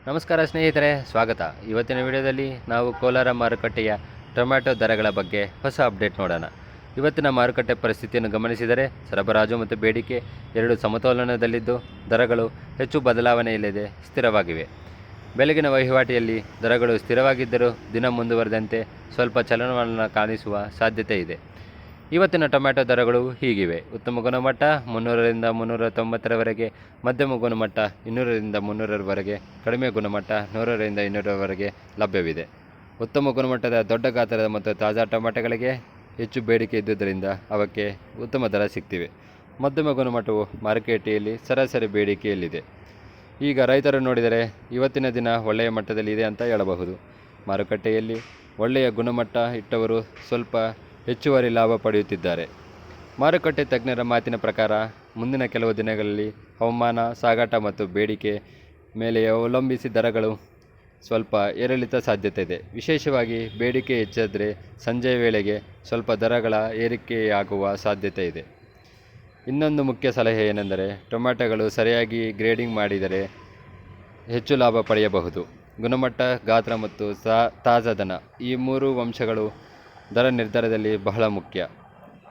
ನಮಸ್ಕಾರ ಸ್ನೇಹಿತರೆ, ಸ್ವಾಗತ. ಇವತ್ತಿನ ವಿಡಿಯೋದಲ್ಲಿ ನಾವು ಕೋಲಾರ ಮಾರುಕಟ್ಟೆಯ ಟೊಮ್ಯಾಟೊ ದರಗಳ ಬಗ್ಗೆ ಹೊಸ ಅಪ್ಡೇಟ್ ನೋಡೋಣ. ಇವತ್ತಿನ ಮಾರುಕಟ್ಟೆ ಪರಿಸ್ಥಿತಿಯನ್ನು ಗಮನಿಸಿದರೆ ಸರಬರಾಜು ಮತ್ತು ಬೇಡಿಕೆ ಎರಡು ಸಮತೋಲನದಲ್ಲಿದ್ದು ದರಗಳು ಹೆಚ್ಚು ಬದಲಾವಣೆಯಿಲ್ಲದೆ ಸ್ಥಿರವಾಗಿವೆ. ಬೆಳಗಿನ ವಹಿವಾಟಿಯಲ್ಲಿ ದರಗಳು ಸ್ಥಿರವಾಗಿದ್ದರೂ ದಿನ ಮುಂದುವರೆದಂತೆ ಸ್ವಲ್ಪ ಚಲನವಲನ ಕಾಣಿಸುವ ಸಾಧ್ಯತೆ ಇದೆ. ಇವತ್ತಿನ ಟೊಮ್ಯಾಟೊ ದರಗಳು ಹೀಗಿವೆ: ಉತ್ತಮ ಗುಣಮಟ್ಟ 300 ರಿಂದ 390ರವರೆಗೆ, ಮಧ್ಯಮ ಗುಣಮಟ್ಟ 200 ರಿಂದ 300ರವರೆಗೆ, ಕಡಿಮೆ ಗುಣಮಟ್ಟ 100 ರಿಂದ 200ರವರೆಗೆ ಲಭ್ಯವಿದೆ. ಉತ್ತಮ ಗುಣಮಟ್ಟದ ದೊಡ್ಡ ಗಾತ್ರದ ಮತ್ತು ತಾಜಾ ಟೊಮ್ಯಾಟೊಗಳಿಗೆ ಹೆಚ್ಚು ಬೇಡಿಕೆ ಇದ್ದುದರಿಂದ ಅವಕ್ಕೆ ಉತ್ತಮ ದರ ಸಿಗ್ತಿವೆ. ಮಧ್ಯಮ ಗುಣಮಟ್ಟವು ಮಾರುಕಟ್ಟೆಯಲ್ಲಿ ಸರಾಸರಿ ಬೇಡಿಕೆಯಲ್ಲಿದೆ. ಈಗ ರೈತರು ನೋಡಿದರೆ ಇವತ್ತಿನ ದಿನ ಒಳ್ಳೆಯ ಮಟ್ಟದಲ್ಲಿ ಇದೆ ಅಂತ ಹೇಳಬಹುದು. ಮಾರುಕಟ್ಟೆಯಲ್ಲಿ ಒಳ್ಳೆಯ ಗುಣಮಟ್ಟ ಇಟ್ಟವರು ಸ್ವಲ್ಪ ಹೆಚ್ಚುವರಿ ಲಾಭ ಪಡೆಯುತ್ತಿದ್ದಾರೆ. ಮಾರುಕಟ್ಟೆ ತಜ್ಞರ ಮಾತಿನ ಪ್ರಕಾರ ಮುಂದಿನ ಕೆಲವು ದಿನಗಳಲ್ಲಿ ಹವಾಮಾನ, ಸಾಗಾಟ ಮತ್ತು ಬೇಡಿಕೆ ಮೇಲೆ ಅವಲಂಬಿಸಿ ದರಗಳು ಸ್ವಲ್ಪ ಏರಿಳಿತ ಸಾಧ್ಯತೆ ಇದೆ. ವಿಶೇಷವಾಗಿ ಬೇಡಿಕೆ ಹೆಚ್ಚಾದರೆ ಸಂಜೆಯ ವೇಳೆಗೆ ಸ್ವಲ್ಪ ದರಗಳ ಏರಿಕೆಯಾಗುವ ಸಾಧ್ಯತೆ ಇದೆ. ಇನ್ನೊಂದು ಮುಖ್ಯ ಸಲಹೆ ಏನೆಂದರೆ ಟೊಮ್ಯಾಟೊಗಳು ಸರಿಯಾಗಿ ಗ್ರೇಡಿಂಗ್ ಮಾಡಿದರೆ ಹೆಚ್ಚು ಲಾಭ ಪಡೆಯಬಹುದು. ಗುಣಮಟ್ಟ, ಗಾತ್ರ ಮತ್ತು ತಾಜಾದನ ಈ ಮೂರು ಅಂಶಗಳು ದರ ನಿರ್ಧಾರದಲ್ಲಿ ಬಹಳ ಮುಖ್ಯ.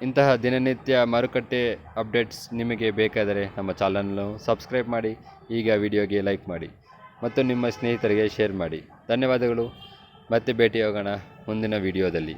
ಇಂತಹ ದಿನನಿತ್ಯ ಮಾರುಕಟ್ಟೆ ಅಪ್ಡೇಟ್ಸ್ ನಿಮಗೆ ಬೇಕಾದರೆ ನಮ್ಮ ಚಾನಲನ್ನು ಸಬ್ಸ್ಕ್ರೈಬ್ ಮಾಡಿ, ಈಗ ವಿಡಿಯೋಗೆ ಲೈಕ್ ಮಾಡಿ ಮತ್ತು ನಿಮ್ಮ ಸ್ನೇಹಿತರಿಗೆ ಶೇರ್ ಮಾಡಿ. ಧನ್ಯವಾದಗಳು. ಮತ್ತೆ ಭೇಟಿಯಾಗೋಣ ಮುಂದಿನ ವಿಡಿಯೋದಲ್ಲಿ.